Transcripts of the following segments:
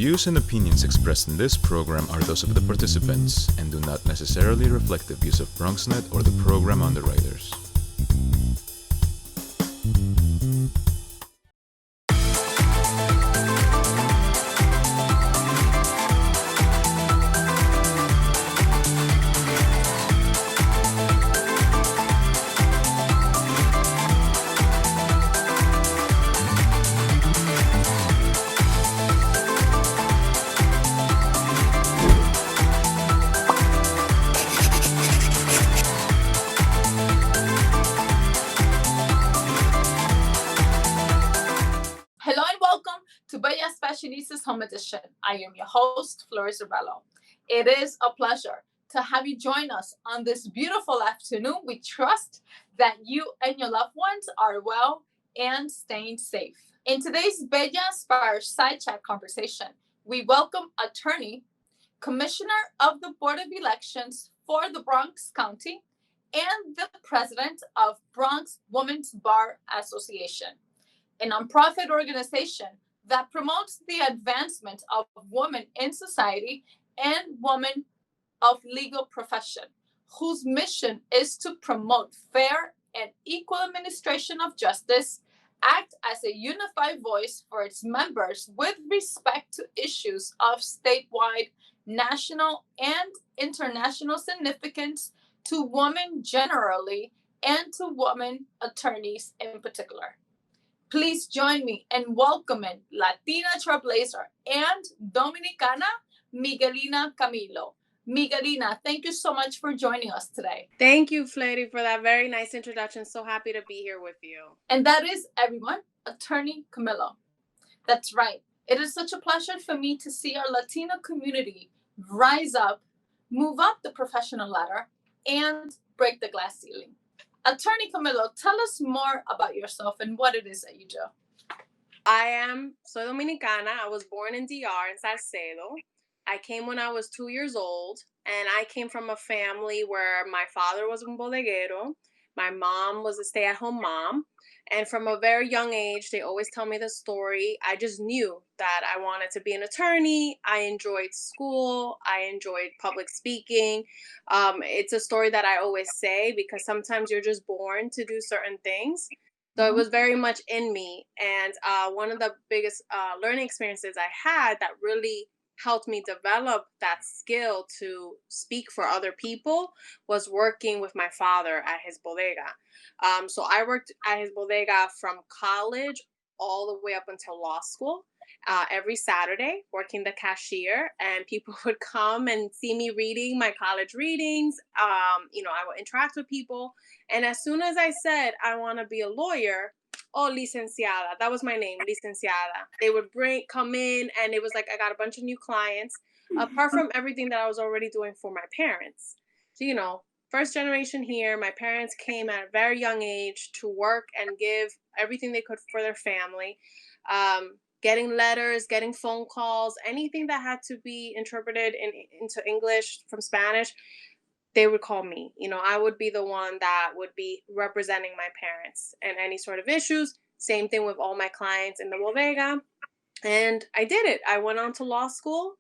views and opinions expressed in this program are those of the participants and do not necessarily reflect the views of BronxNet or the program underwriters. Hello and welcome to Bello's Fashionistas Home Edition. I am your host, Fleriser Bello. It is a pleasure to have you join us on this beautiful afternoon. We trust that you and your loved ones are well and staying safe. In today's Bello's Fireside Chat conversation, we welcome attorney, commissioner of the Board of Elections for the Bronx County, and the president of Bronx Women's Bar Association, a nonprofit organization that promotes the advancement of women in society and women of legal profession, whose mission is to promote fair and equal administration of justice, act as a unified voice for its members with respect to issues of statewide, national, and international significance to women generally and to women attorneys in particular. Please join me in welcoming Latina Trailblazer and Dominicana Miguelina Camilo. Miguelina, thank you so much for joining us today. Thank you, Fletty, for that very nice introduction. So happy to be here with you. And that is everyone, Attorney Camilo. That's right. It is such a pleasure for me to see our Latino community rise up, move up the professional ladder, and break the glass ceiling. Attorney Camilo, tell us more about yourself and what it is that you do. Soy Dominicana. I was born in DR in Salcedo. I came when I was 2 years old, and I came from a family where my father was un bodeguero. My mom was a stay-at-home mom. And from a very young age, they always tell me the story. I just knew that I wanted to be an attorney. I enjoyed school. I enjoyed public speaking. It's a story that I always say because sometimes you're just born to do certain things. So it was very much in me. And one of the biggest learning experiences I had that really helped me develop that skill to speak for other people was working with my father at his bodega. So I worked at his bodega from college all the way up until law school, every Saturday, working the cashier, and people would come and see me reading my college readings. I would interact with people. And as soon as I said, I want to be a lawyer, oh, licenciada. That was my name, licenciada. They would come in, and it was like I got a bunch of new clients, apart from everything that I was already doing for my parents. So, first generation here, my parents came at a very young age to work and give everything they could for their family, getting letters, getting phone calls, anything that had to be interpreted into English from Spanish. They would call me. I would be the one that would be representing my parents and any sort of issues. Same thing with all my clients in the bodega. And I did it. I went on to law school,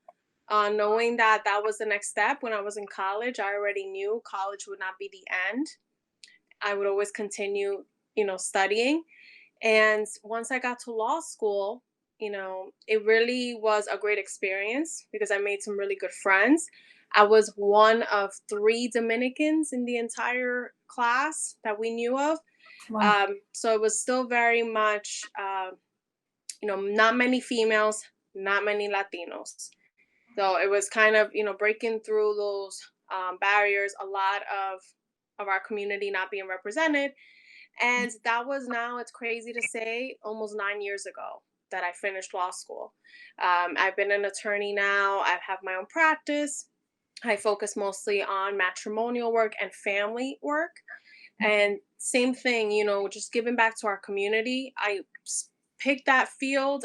knowing that that was the next step. When I was in college, I already knew college would not be the end. I would always continue, studying. And once I got to law school, it really was a great experience because I made some really good friends. I was one of 3 Dominicans in the entire class that we knew of. Wow. So it was still very much, not many females, not many Latinos. So it was kind of, breaking through those barriers, a lot of our community not being represented. And that was now, it's crazy to say, almost 9 years ago that I finished law school. I've been an attorney now. I have my own practice. I focus mostly on matrimonial work and family work. And same thing, just giving back to our community. I picked that field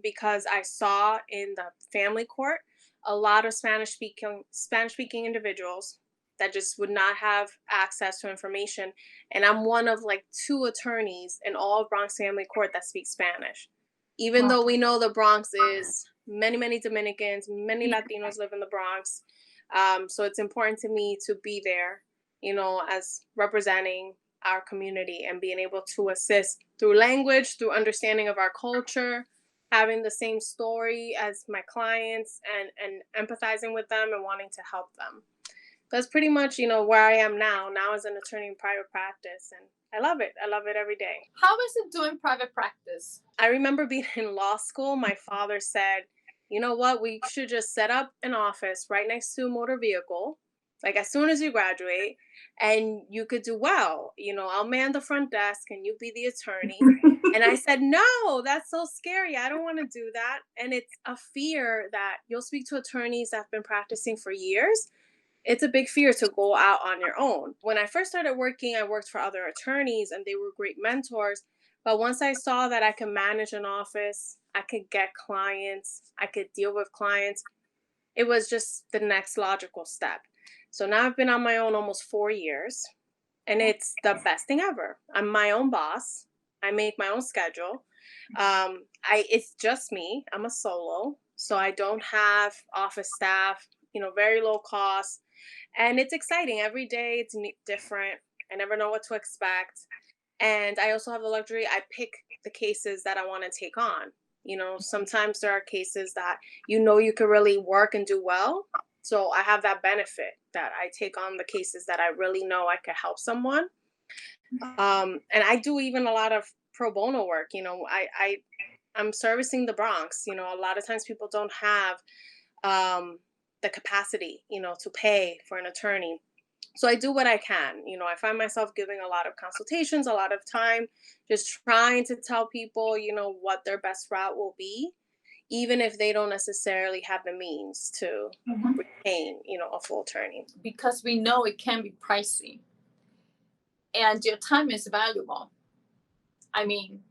because I saw in the family court a lot of Spanish-speaking individuals that just would not have access to information. And I'm one of 2 attorneys in all of Bronx Family Court that speak Spanish. Even though we know the Bronx is many Dominicans, many Latinos live in the Bronx. So it's important to me to be there, as representing our community and being able to assist through language, through understanding of our culture, having the same story as my clients, and empathizing with them and wanting to help them. That's pretty much, where I am now as an attorney in private practice. And I love it. I love it every day. How is it doing private practice? I remember being in law school, my father said, you know what, we should just set up an office right next to a motor vehicle, like as soon as you graduate, and you could do well. I'll man the front desk and you be the attorney. And I said, no, that's so scary. I don't want to do that. And it's a fear that you'll speak to attorneys that have been practicing for years. It's a big fear to go out on your own. When I first started working, I worked for other attorneys and they were great mentors. But once I saw that I could manage an office, I could get clients, I could deal with clients, it was just the next logical step. So now I've been on my own almost 4 years, and it's the best thing ever. I'm my own boss. I make my own schedule. It's just me. I'm a solo, so I don't have office staff, very low cost. And it's exciting. Every day it's different. I never know what to expect. And I also have the luxury, I pick the cases that I want to take on. Sometimes there are cases that you could really work and do well. So I have that benefit that I take on the cases that I really know I could help someone. And I do even a lot of pro bono work. I'm servicing the Bronx. A lot of times people don't have the capacity, to pay for an attorney. So I do what I can. I find myself giving a lot of consultations, a lot of time, just trying to tell people, what their best route will be, even if they don't necessarily have the means to retain, a full attorney. Because we know it can be pricey and your time is valuable. I mean,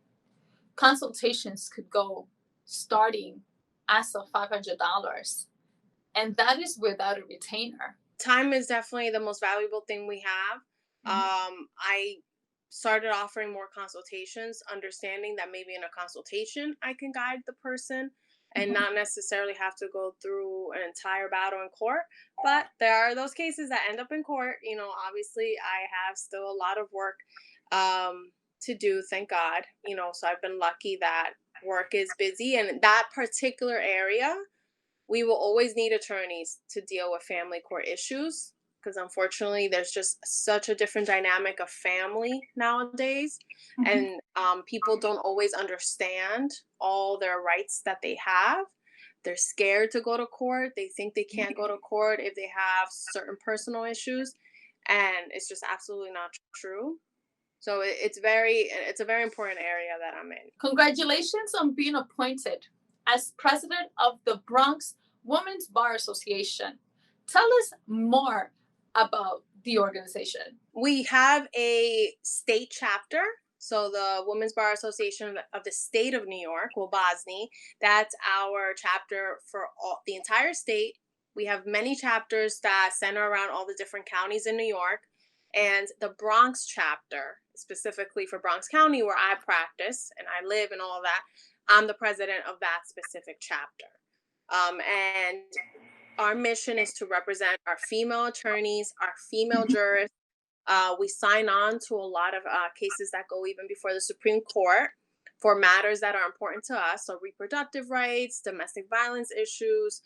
consultations could go starting as of $500, and that is without a retainer. Time is definitely the most valuable thing we have. I started offering more consultations, understanding that maybe in a consultation I can guide the person and not necessarily have to go through an entire battle in court. But there are those cases that end up in court. Obviously I have still a lot of work to do, thank God. So I've been lucky that work is busy, and in that particular area, we will always need attorneys to deal with family court issues, because unfortunately there's just such a different dynamic of family nowadays. And people don't always understand all their rights that they have. They're scared to go to court. They think they can't go to court if they have certain personal issues, and it's just absolutely not true. So it's a very important area that I'm in. Congratulations on being appointed as president of the Bronx Women's Bar Association. Tell us more about the organization. We have a state chapter. So the Women's Bar Association of the state of New York, WBA, that's our chapter for the entire state. We have many chapters that center around all the different counties in New York. And the Bronx chapter, specifically for Bronx County, where I practice and I live and all of that, I'm the president of that specific chapter. And our mission is to represent our female attorneys, our female jurists. We sign on to a lot of cases that go even before the Supreme Court for matters that are important to us. So reproductive rights, domestic violence issues,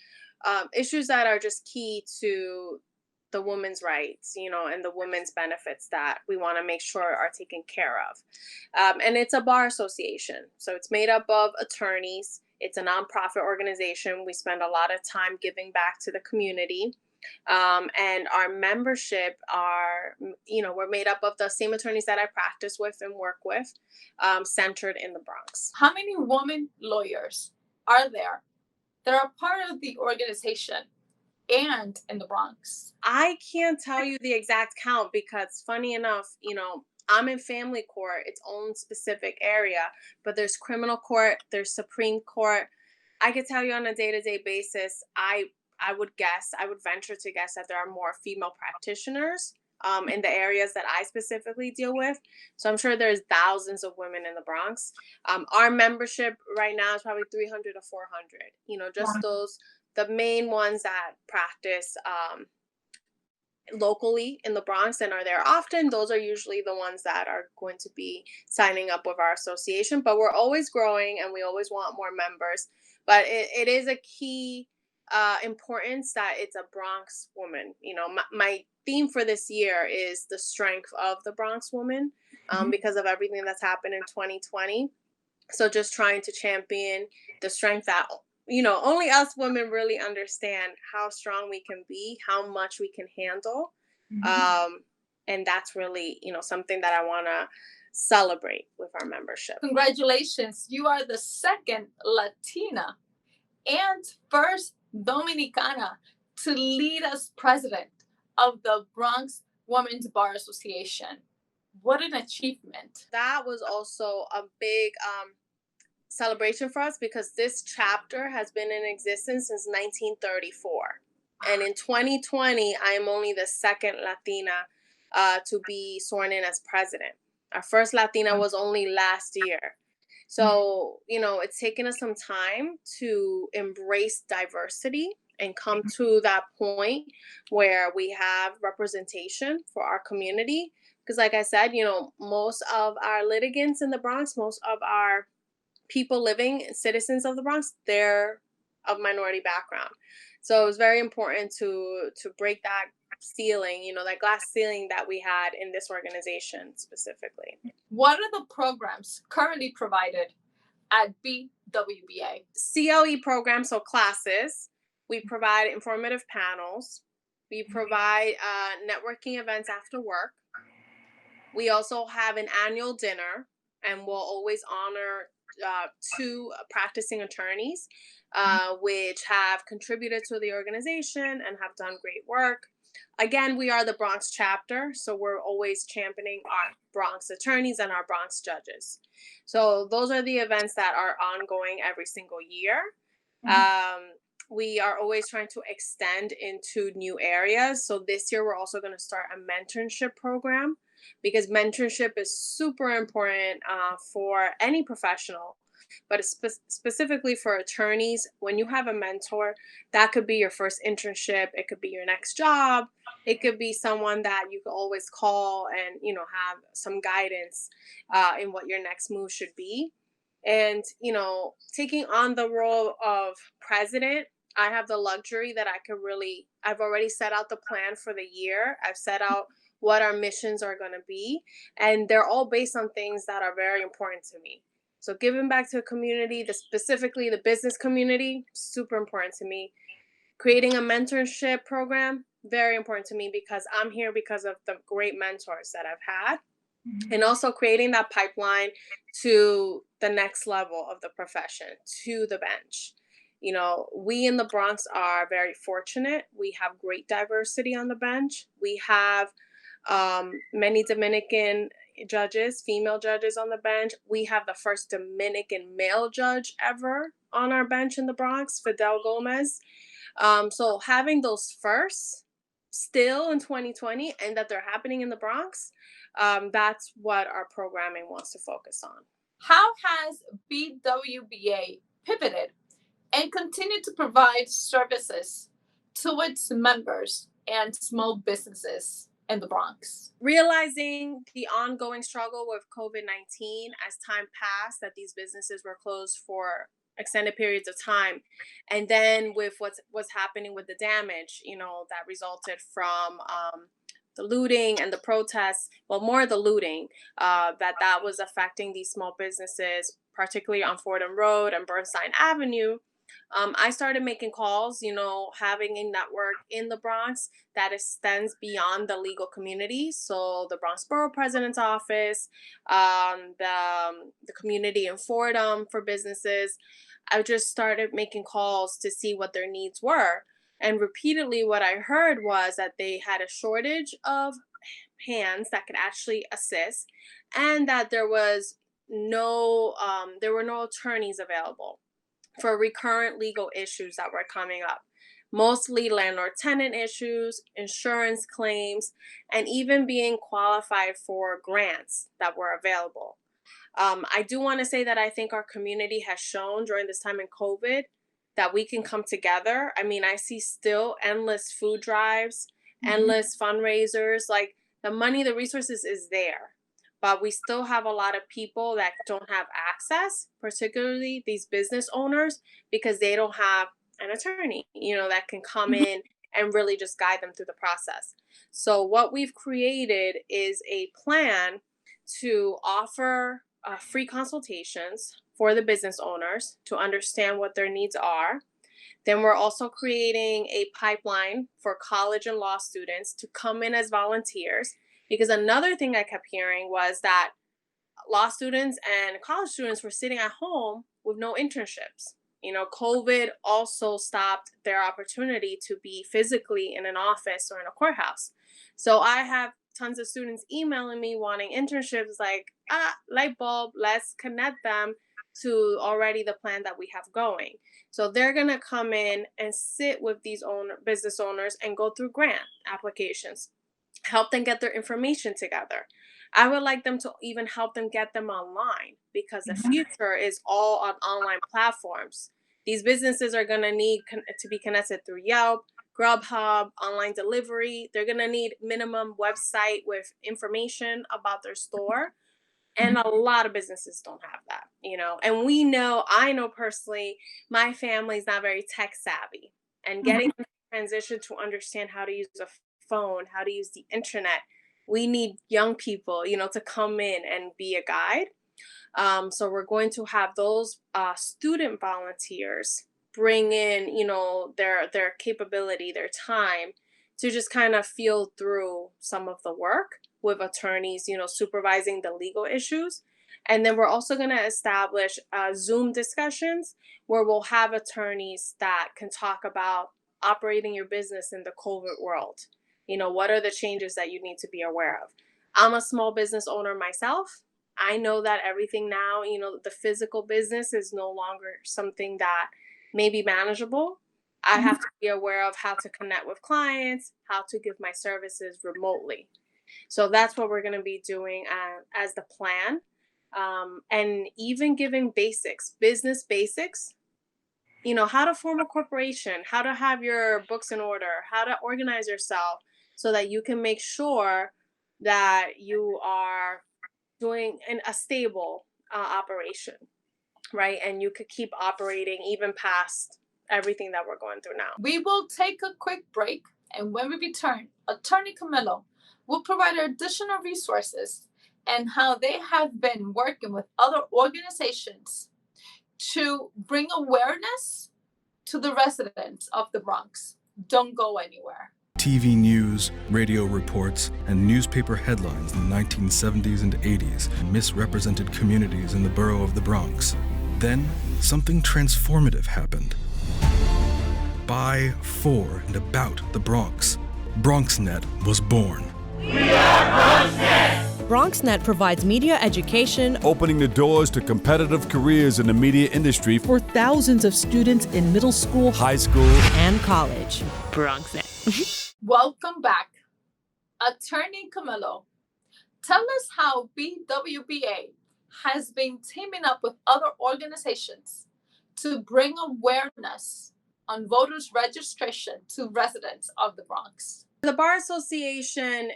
issues that are just key to the women's rights, and the women's benefits that we want to make sure are taken care of. And it's a bar association. So it's made up of attorneys. It's a nonprofit organization. We spend a lot of time giving back to the community. And our membership we're made up of the same attorneys that I practice with and work with, centered in the Bronx. How many women lawyers are there that are part of the organization and in the Bronx? I can't tell you the exact count because, funny enough, I'm in family court, its own specific area, but there's criminal court, there's Supreme Court. I could tell you on a day-to-day basis, I would venture to guess that there are more female practitioners in the areas that I specifically deal with. So I'm sure there's thousands of women in the Bronx. Our membership right now is probably 300 to 400, just the main ones that practice locally in the Bronx and are there often. Those are usually the ones that are going to be signing up with our association, but we're always growing and we always want more members. But it is a key importance that it's a Bronx woman. My theme for this year is the strength of the Bronx woman, because of everything that's happened in 2020. So just trying to champion the strength that only us women really understand how strong we can be, how much we can handle. And that's really, something that I want to celebrate with our membership. Congratulations. You are the second Latina and first Dominicana to lead as president of the Bronx Women's Bar Association. What an achievement. That was also a big celebration for us because this chapter has been in existence since 1934. And in 2020, I am only the second Latina to be sworn in as president. Our first Latina was only last year. So, it's taken us some time to embrace diversity and come to that point where we have representation for our community. Because like I said, most of our litigants in the Bronx, most of our people living, citizens of the Bronx, they're of minority background. So it was very important to break that ceiling, that glass ceiling that we had in this organization specifically. What are the programs currently provided at BWBA? CLE programs, so classes. We provide informative panels. We provide networking events after work. We also have an annual dinner, and we'll always honor 2 practicing attorneys, which have contributed to the organization and have done great work. Again, we are the Bronx chapter, so we're always championing our Bronx attorneys and our Bronx judges. So those are the events that are ongoing every single year. We are always trying to extend into new areas. So this year, we're also going to start a mentorship program, because mentorship is super important for any professional, but specifically for attorneys. When you have a mentor, that could be your first internship. It could be your next job. It could be someone that you could always call and, have some guidance in what your next move should be. And, taking on the role of president, I have the luxury that I've already set out the plan for the year. I've set out what our missions are going to be, and they're all based on things that are very important to me. So giving back to the community, specifically the business community, super important to me. Creating a mentorship program, very important to me, because I'm here because of the great mentors that I've had. And also creating that pipeline to the next level of the profession, to the bench. We in the Bronx are very fortunate. We have great diversity on the bench. We have many Dominican judges, female judges on the bench. We have the first Dominican male judge ever on our bench in the Bronx, Fidel Gomez. So having those firsts still in 2020 and that they're happening in the Bronx, that's what our programming wants to focus on. How has BWBA pivoted and continued to provide services to its members and small businesses in the Bronx? Realizing the ongoing struggle with COVID-19 as time passed, that these businesses were closed for extended periods of time, and then with what's happening with the damage, that resulted from the looting and the protests, well, more the looting, that was affecting these small businesses, particularly on Fordham Road and Bernstein Avenue. I started making calls, having a network in the Bronx that extends beyond the legal community. So the Bronx Borough President's Office, the community in Fordham for businesses. I just started making calls to see what their needs were. And repeatedly what I heard was that they had a shortage of hands that could actually assist, and that there were no attorneys available for recurrent legal issues that were coming up. mostly landlord-tenant issues, insurance claims, and even being qualified for grants that were available. I do want to say that I think our community has shown during this time in COVID that we can come together. I mean, I see still endless food drives, endless fundraisers. Like, the money, the resources is there, but we still have a lot of people that don't have access, particularly these business owners, because they don't have an attorney, that can come in and really just guide them through the process. So what we've created is a plan to offer free consultations for the business owners to understand what their needs are. Then we're also creating a pipeline for college and law students to come in as volunteers, because another thing I kept hearing was that law students and college students were sitting at home with no internships. COVID also stopped their opportunity to be physically in an office or in a courthouse. So I have tons of students emailing me wanting internships, like, light bulb, let's connect them to already the plan that we have going. So they're going to come in and sit with these business owners and go through grant applications, help them get their information together. I would like them to even help them get them online, because the future is all on online platforms. These businesses are going to need to be connected through Yelp, Grubhub, online delivery. They're going to need minimum website with information about their store. And a lot of businesses don't have that, and I know personally, my family's not very tech savvy, and getting them to transition to understand how to use a phone, how to use the internet. We need young people, to come in and be a guide. So we're going to have those student volunteers bring in, their capability, their time to just kind of feel through some of the work with attorneys, supervising the legal issues. And then we're also going to establish Zoom discussions where we'll have attorneys that can talk about operating your business in the COVID world. What are the changes that you need to be aware of? I'm a small business owner myself. I know that everything now, the physical business is no longer something that may be manageable. I have to be aware of how to connect with clients, how to give my services remotely. So that's what we're going to be doing as the plan. And even giving business basics, how to form a corporation, how to have your books in order, how to organize yourself so that you can make sure that you are doing a stable operation, right? And you could keep operating even past everything that we're going through now. We will take a quick break, and when we return, Attorney Camilo will provide additional resources and how they have been working with other organizations to bring awareness to the residents of the Bronx. Don't go anywhere. TV news, radio reports, and newspaper headlines in the 1970s and 80s misrepresented communities in the borough of the Bronx. Then, something transformative happened. By, for, and about the Bronx, BronxNet was born. We are BronxNet! BronxNet provides media education, opening the doors to competitive careers in the media industry for thousands of students in middle school, high school, and college. BronxNet. Welcome back. Attorney Camilo, tell us how BWBA has been teaming up with other organizations to bring awareness on voters' registration to residents of the Bronx. The Bar Association,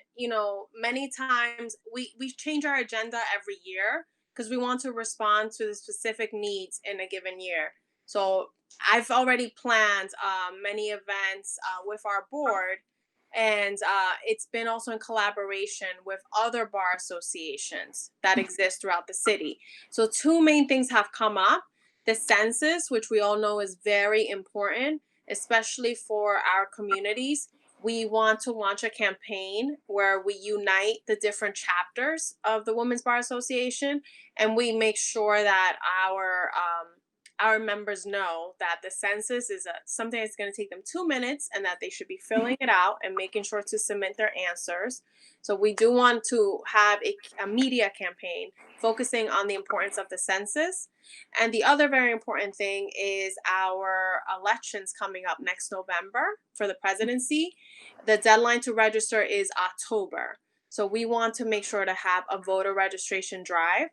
many times we change our agenda every year because we want to respond to the specific needs in a given year. So I've already planned many events with our board, and it's been also in collaboration with other bar associations that exist throughout the city. So two main things have come up. The census, which we all know is very important, especially for our communities. We want to launch a campaign where we unite the different chapters of the Women's Bar Association, and we make sure that our members know that the census is something that's going to take them 2 minutes and that they should be filling it out and making sure to submit their answers. So we do want to have a media campaign focusing on the importance of the census. And the other very important thing is our elections coming up next November for the presidency. The deadline to register is October. So we want to make sure to have a voter registration drive.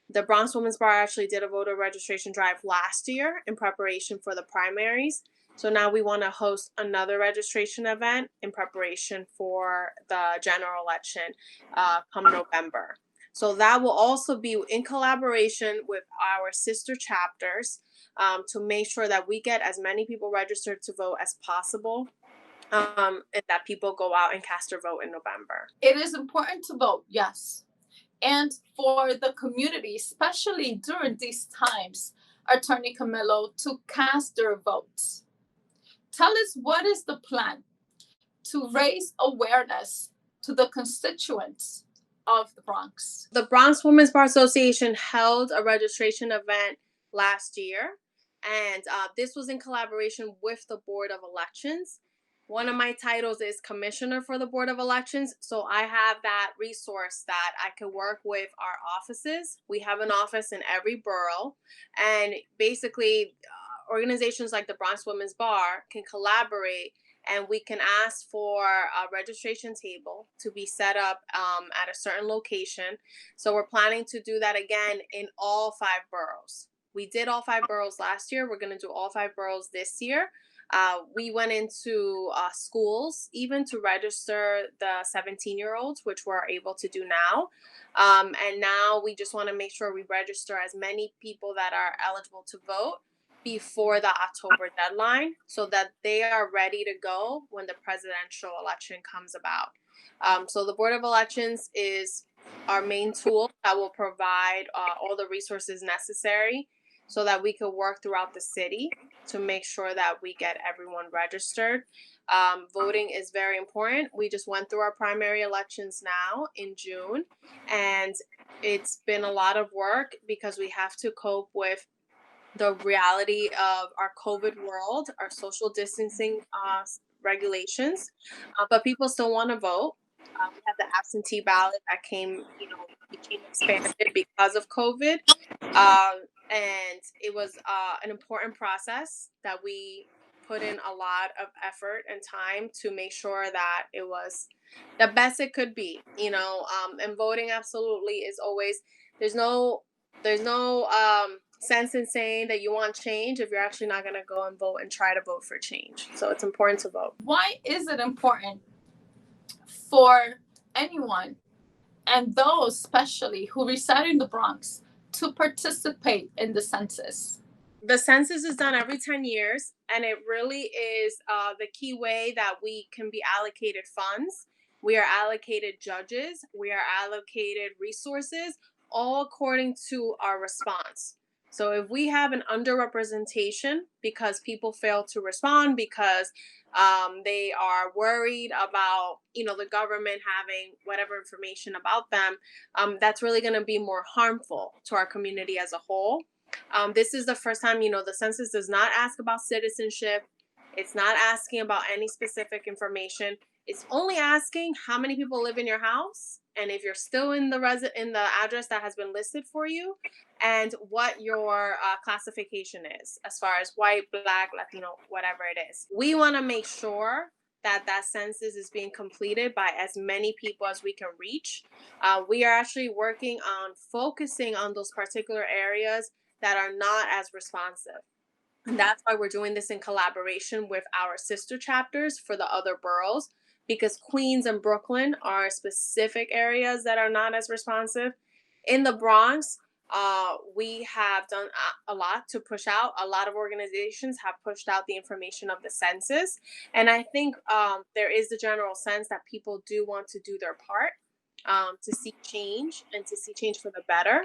The Bronx Women's Bar actually did a voter registration drive last year in preparation for the primaries. So now we want to host another registration event in preparation for the general election come November. So that will also be in collaboration with our sister chapters to make sure that we get as many people registered to vote as possible. And that people go out and cast their vote in November. It is important to vote, yes. And for the community, especially during these times, Attorney Camilo, to cast their votes. Tell us, what is the plan to raise awareness to the constituents of the Bronx? The Bronx Women's Bar Association held a registration event last year, and this was in collaboration with the Board of Elections. One of my titles is Commissioner for the Board of Elections, so I have that resource that I can work with our offices. We have an office in every borough, and basically organizations like the Bronx Women's Bar can collaborate, and we can ask for a registration table to be set up at a certain location. So we're planning to do that again in all 5 boroughs. We did all 5 boroughs last year. We're going to do all 5 boroughs this year. We went into schools even to register the 17-year-olds, which we're able to do now. And now we just want to make sure we register as many people that are eligible to vote before the October deadline so that they are ready to go when the presidential election comes about. So the Board of Elections is our main tool that will provide all the resources necessary so that we could work throughout the city to make sure that we get everyone registered. Voting is very important. We just went through our primary elections now in June, and it's been a lot of work because we have to cope with the reality of our COVID world, our social distancing regulations, but people still want to vote. We have the absentee ballot that became expanded because of COVID. And it was an important process that we put in a lot of effort and time to make sure that it was the best it could be, and voting absolutely is always, there's no sense in saying that you want change if you're actually not going to go and vote and try to vote for change. So it's important to vote. Why is it important for anyone, and those especially who reside in the Bronx, to participate in the census? The census is done every 10 years, and it really is the key way that we can be allocated funds. We are allocated judges. We are allocated resources, all according to our response. So if we have an underrepresentation because people fail to respond because they are worried about, the government having whatever information about them, that's really going to be more harmful to our community as a whole. This is the first time, the census does not ask about citizenship. It's not asking about any specific information. It's only asking how many people live in your house, and if you're still in the address that has been listed for you, and what your classification is as far as white, Black, Latino, whatever it is. We want to make sure that census is being completed by as many people as we can reach. We are actually working on focusing on those particular areas that are not as responsive. And that's why we're doing this in collaboration with our sister chapters for the other boroughs, because Queens and Brooklyn are specific areas that are not as responsive. In the Bronx, we have done a lot to push out. A lot of organizations have pushed out the information of the census. And I think there is the general sense that people do want to do their part to see change and to see change for the better.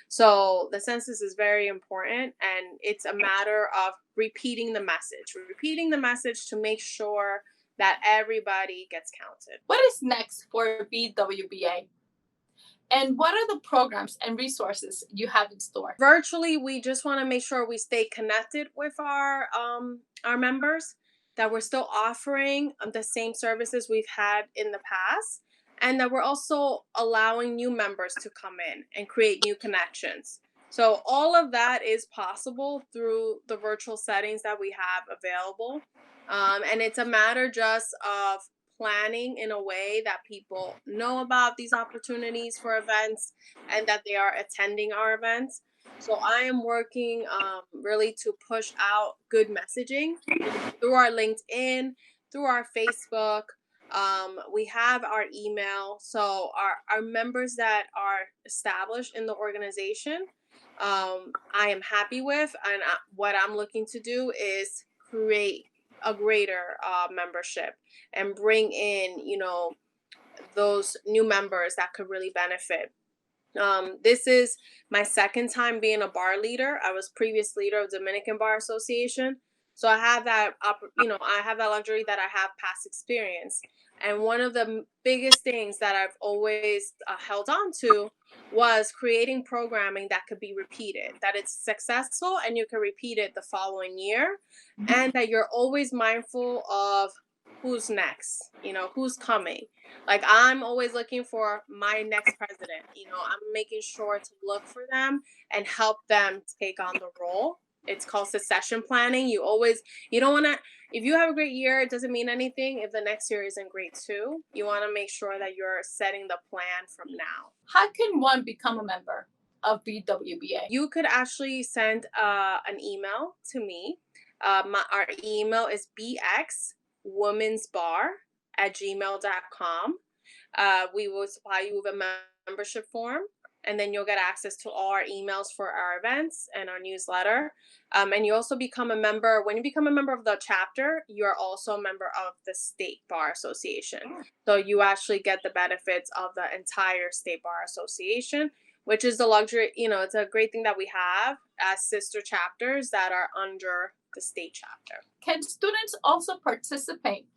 So the census is very important, and it's a matter of repeating the message to make sure that everybody gets counted. What is next for BWBA? And what are the programs and resources you have in store? Virtually, we just want to make sure we stay connected with our members, that we're still offering the same services we've had in the past, and that we're also allowing new members to come in and create new connections. So all of that is possible through the virtual settings that we have available. And it's a matter just of planning in a way that people know about these opportunities for events and that they are attending our events. So I am working really to push out good messaging through our LinkedIn, through our Facebook. We have our email. So our members that are established in the organization, I am happy with. And what I'm looking to do is create a greater membership and bring in, those new members that could really benefit. This is my second time being a bar leader. I was previous leader of Dominican Bar Association. So I have that, I have that luxury that I have past experience. And one of the biggest things that I've always held on to was creating programming that could be repeated, that it's successful and you can repeat it the following year, and that you're always mindful of who's next, who's coming. Like, I'm always looking for my next president. I'm making sure to look for them and help them take on the role. It's called succession planning. You don't want to, if you have a great year, it doesn't mean anything if the next year isn't great too. You want to make sure that you're setting the plan from now. How can one become a member of BWBA? You could actually send an email to me. Our email is bxwomensbar@gmail.com. We will supply you with a membership form, and then you'll get access to all our emails for our events and our newsletter. And you also become a member. When you become a member of the chapter, you're also a member of the State Bar Association. So you actually get the benefits of the entire State Bar Association, which is the luxury. It's a great thing that we have as sister chapters that are under the state chapter. Can students also participate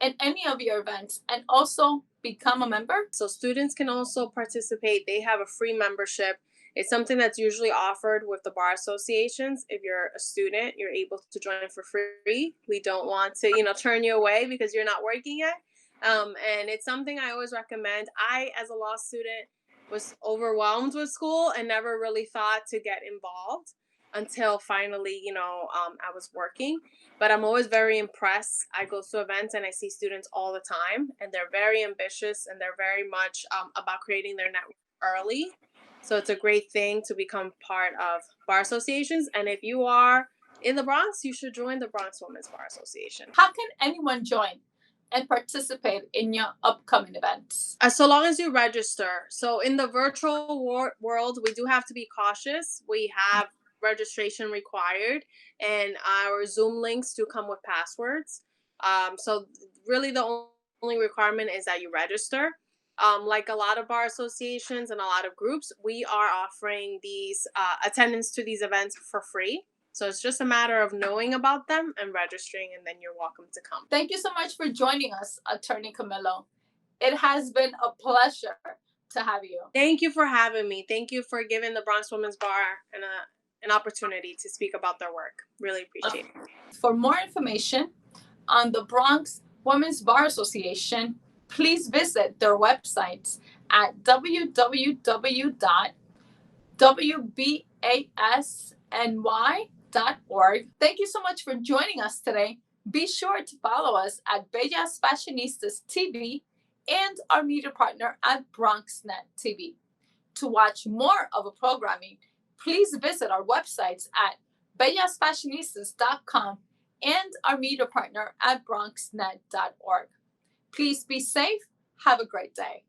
in any of your events and also become a member? So students can also participate. They have a free membership. It's something that's usually offered with the bar associations. If you're a student, you're able to join for free. We don't want to, turn you away because you're not working yet. And it's something I always recommend. I, as a law student, was overwhelmed with school and never really thought to get involved until finally, I was working. But I'm always very impressed. I go to events and I see students all the time, and they're very ambitious and they're very much about creating their network early. So it's a great thing to become part of bar associations. And if you are in the Bronx, you should join the Bronx Women's Bar Association. How can anyone join and participate in your upcoming events? So long as you register. So in the virtual world, we do have to be cautious. We have registration required, and our Zoom links do come with passwords. So really the only requirement is that you register. Like a lot of bar associations and a lot of groups, we are offering these attendance to these events for free. So it's just a matter of knowing about them and registering, and then you're welcome to come. Thank you so much for joining us, Attorney Camilo. It has been a pleasure to have you. Thank you for having me. Thank you for giving the Bronx Women's Bar an opportunity to speak about their work. Really appreciate it. For more information on the Bronx Women's Bar Association, please visit their websites at www.wbasny.org. Thank you so much for joining us today. Be sure to follow us at Bellas Fashionistas TV and our media partner at BronxNet TV. To watch more of our programming, please visit our websites at bellasfashionistas.com and our media partner at bronxnet.org. Please be safe. Have a great day.